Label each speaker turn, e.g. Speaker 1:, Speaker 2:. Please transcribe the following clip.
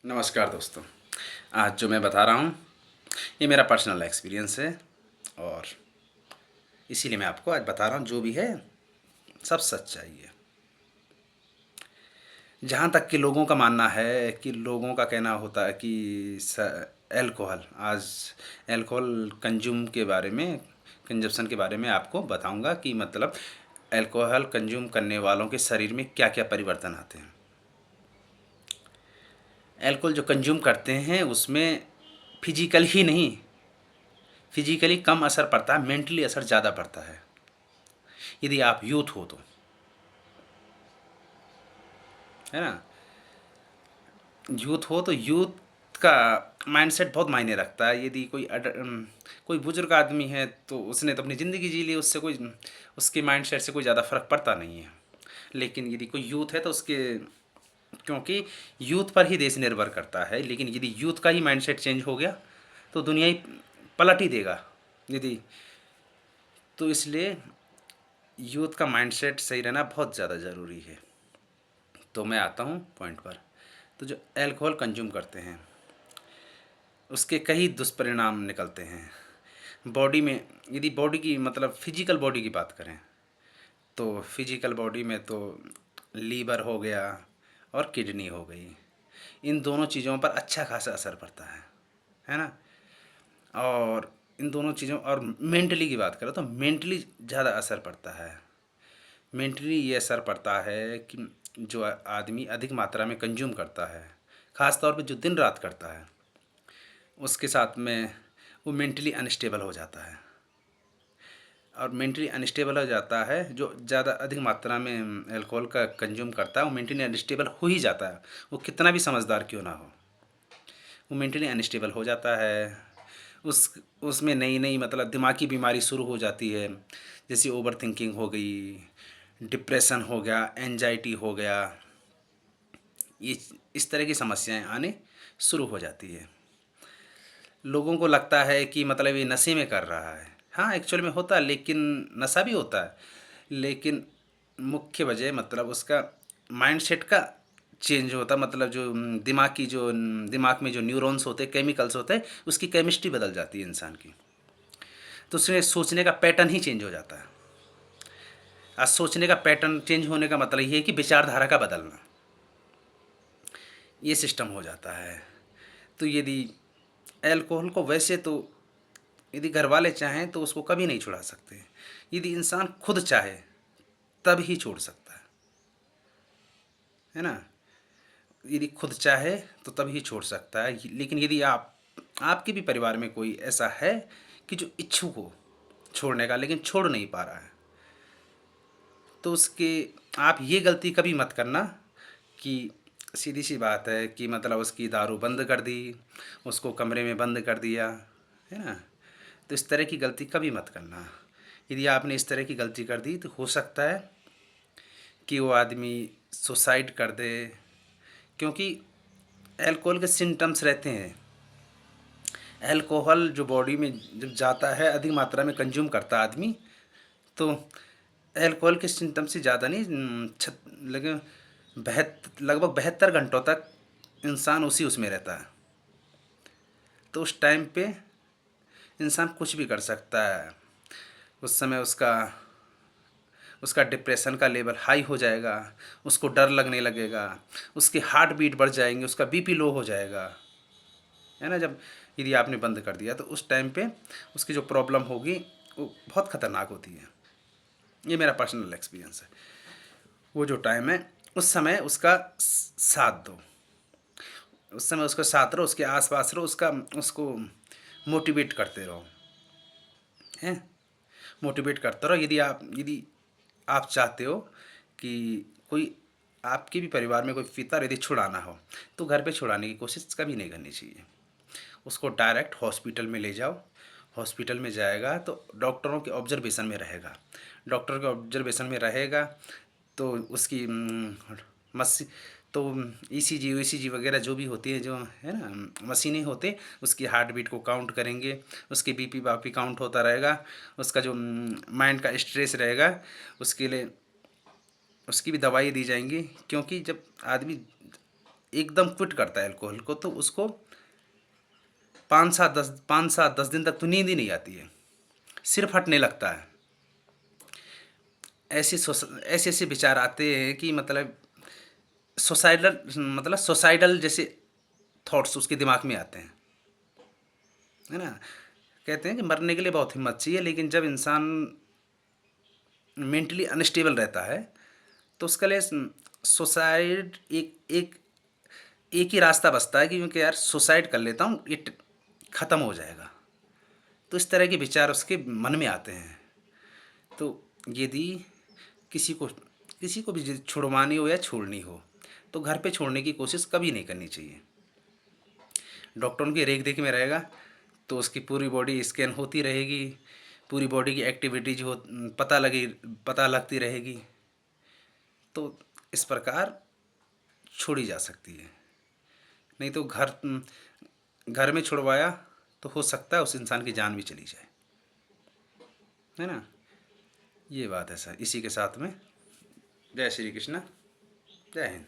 Speaker 1: नमस्कार दोस्तों। आज जो मैं बता रहा हूँ ये मेरा पर्सनल एक्सपीरियंस है और इसीलिए मैं आपको आज बता रहा हूँ। जो भी है सब सच्चाई है। जहाँ तक कि लोगों का मानना है कि लोगों का कहना होता है कि अल्कोहल आज अल्कोहल कंज्यूम के बारे में कंजप्शन के बारे में आपको बताऊंगा कि मतलब अल्कोहल कंज्यूम करने वालों के शरीर में क्या क्या परिवर्तन आते हैं। अल्कोहल जो कंज्यूम करते हैं उसमें फिजिकल ही नहीं, फिजिकली कम असर पड़ता है, मेंटली असर ज़्यादा पड़ता है। यदि आप यूथ हो तो, है ना, यूथ हो तो यूथ का माइंडसेट बहुत मायने रखता है। यदि कोई बुजुर्ग आदमी है तो उसने तो अपनी ज़िंदगी जी ली, उससे कोई उसके माइंडसेट से कोई ज़्यादा फ़र्क पड़ता नहीं है। लेकिन यदि कोई यूथ है तो उसके, क्योंकि यूथ पर ही देश निर्भर करता है, लेकिन यदि यूथ का ही माइंडसेट चेंज हो गया तो दुनिया ही पलट ही देगा। यदि तो इसलिए यूथ का माइंडसेट सही रहना बहुत ज़्यादा ज़रूरी है। तो मैं आता हूँ पॉइंट पर। तो जो अल्कोहल कंज्यूम करते हैं उसके कई दुष्परिणाम निकलते हैं बॉडी में। यदि बॉडी की मतलब फिजिकल बॉडी की बात करें तो फिजिकल बॉडी में तो लीवर हो गया और किडनी हो गई। इन दोनों चीज़ों पर अच्छा खासा असर पड़ता है ना। और इन दोनों चीज़ों और मेंटली की बात करें तो मेंटली ज़्यादा असर पड़ता है। मेंटली ये असर पड़ता है कि जो आदमी अधिक मात्रा में कंज्यूम करता है, ख़ास तौर पे जो दिन रात करता है, उसके साथ में वो मेंटली अनस्टेबल हो जाता है। और मेंटली अनस्टेबल हो जाता है जो ज़्यादा अधिक मात्रा में अल्कोहल का कंज्यूम करता है, वो मेंटली अनस्टेबल हो ही जाता है। वो कितना भी समझदार क्यों ना हो, वो मेंटली अनस्टेबल हो जाता है। उस उसमें नई नई मतलब दिमागी बीमारी शुरू हो जाती है, जैसे ओवर थिंकिंग हो गई, डिप्रेशन हो गया, एंजाइटी हो गया। ये इस तरह की समस्याएं आने शुरू हो जाती है। लोगों को लगता है कि मतलब ये नशे में कर रहा है। हाँ, एक्चुअल में होता है, लेकिन नशा भी होता है, लेकिन मुख्य वजह मतलब उसका माइंडसेट का चेंज होता है। मतलब जो दिमाग में जो न्यूरॉन्स होते हैं, केमिकल्स होते हैं, उसकी केमिस्ट्री बदल जाती है इंसान की। तो उसमें सोचने का पैटर्न ही चेंज हो जाता है। आज सोचने का पैटर्न चेंज होने का मतलब ये है कि विचारधारा का बदलना, ये सिस्टम हो जाता है। तो यदि अल्कोहल को वैसे तो यदि घर वाले चाहें तो उसको कभी नहीं छुड़ा सकते। यदि इंसान खुद चाहे तब ही छोड़ सकता है ना। यदि खुद चाहे तो तब ही छोड़ सकता है। लेकिन यदि आपके भी परिवार में कोई ऐसा है कि जो इच्छुक हो छोड़ने का लेकिन छोड़ नहीं पा रहा है, तो उसके आप ये गलती कभी मत करना कि सीधी सी बात है कि मतलब उसकी दारू बंद कर दी, उसको कमरे में बंद कर दिया, है ना। तो इस तरह की गलती कभी मत करना। यदि आपने इस तरह की गलती कर दी तो हो सकता है कि वो आदमी सुसाइड कर दे, क्योंकि अल्कोहल के सिम्टम्स रहते हैं। अल्कोहल जो बॉडी में जब जाता है, अधिक मात्रा में कंज्यूम करता है आदमी, तो अल्कोहल के सिम्टम से ज़्यादा नहीं, लेकिन लगभग 72 घंटों तक इंसान उसी उसमें रहता है। तो उस टाइम पे इंसान कुछ भी कर सकता है। उस समय उसका उसका डिप्रेशन का लेवल हाई हो जाएगा, उसको डर लगने लगेगा, उसकी हार्ट बीट बढ़ जाएंगे, उसका बीपी लो हो जाएगा, है ना। जब यदि आपने बंद कर दिया तो उस टाइम पे उसकी जो प्रॉब्लम होगी वो बहुत ख़तरनाक होती है। ये मेरा पर्सनल एक्सपीरियंस है। वो जो टाइम है उस समय उसका साथ दो, उस समय उसका साथ रहो, उसके आसपास रहो, उसका उसको मोटिवेट करते रहो, हैं, मोटिवेट करते रहो। यदि आप चाहते हो कि कोई आपके भी परिवार में कोई पिता यदि छुड़ाना हो तो घर पे छुड़ाने की कोशिश कभी नहीं करनी चाहिए। उसको डायरेक्ट हॉस्पिटल में ले जाओ। हॉस्पिटल में जाएगा तो डॉक्टरों के ऑब्जर्वेशन में रहेगा। डॉक्टर के ऑब्जर्वेशन में रहेगा तो उसकी मसी तो ईसीजी वीसीजी वगैरह जो भी होती है, जो है ना मशीनें होते, उसकी हार्ट बीट को काउंट करेंगे, उसकी बीपी बापी काउंट होता रहेगा, उसका जो माइंड का स्ट्रेस रहेगा उसके लिए उसकी भी दवाई दी जाएंगी। क्योंकि जब आदमी एकदम क्विट करता है अल्कोहल को, तो उसको 5 सात 10 दिन तक तो नींद ही नहीं आती है, सिर फटने लगता है। ऐसे ऐसे विचार आते हैं कि मतलब सुसाइडल जैसे थॉट्स उसके दिमाग में आते हैं, है ना। कहते हैं कि मरने के लिए बहुत हिम्मत चाहिए, लेकिन जब इंसान मेंटली अनस्टेबल रहता है तो उसके लिए सुसाइड एक एक एक ही रास्ता बचता है कि क्योंकि यार सुसाइड कर लेता हूँ, इट ख़त्म हो जाएगा। तो इस तरह के विचार उसके मन में आते हैं। तो यदि किसी को किसी को भी छुड़वानी हो या छोड़नी हो, तो घर पे छोड़ने की कोशिश कभी नहीं करनी चाहिए। डॉक्टर उनकी रेख देख में रहेगा, तो उसकी पूरी बॉडी स्कैन होती रहेगी, पूरी बॉडी की एक्टिविटीज हो पता लगती रहेगी। तो इस प्रकार छोड़ी जा सकती है। नहीं तो घर में छुड़वाया तो हो सकता है उस इंसान की जान भी चली जाए, है ना। ये बात है सर। इसी के साथ में जय श्री कृष्ण, जय हिंद।